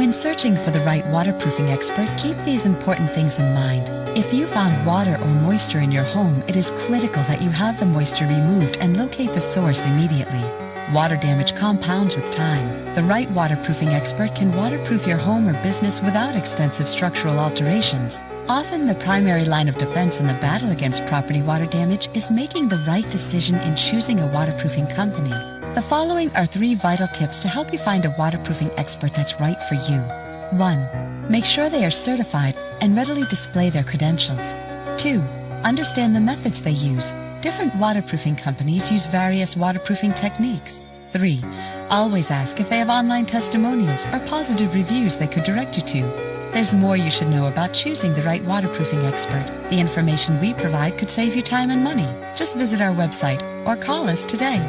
When searching for the right waterproofing expert, keep these important things in mind. If you found water or moisture in your home, it is critical that you have the moisture removed and locate the source immediately. Water damage compounds with time. The right waterproofing expert can waterproof your home or business without extensive structural alterations. Often the primary line of defense in the battle against property water damage is making the right decision in choosing a waterproofing company. The following are 3 vital tips to help you find a waterproofing expert that's right for you. 1. Make sure they are certified and readily display their credentials. 2. Understand the methods they use. Different waterproofing companies use various waterproofing techniques. 3. Always ask if they have online testimonials or positive reviews they could direct you to. There's more you should know about choosing the right waterproofing expert. The information we provide could save you time and money. Just visit our website or call us today.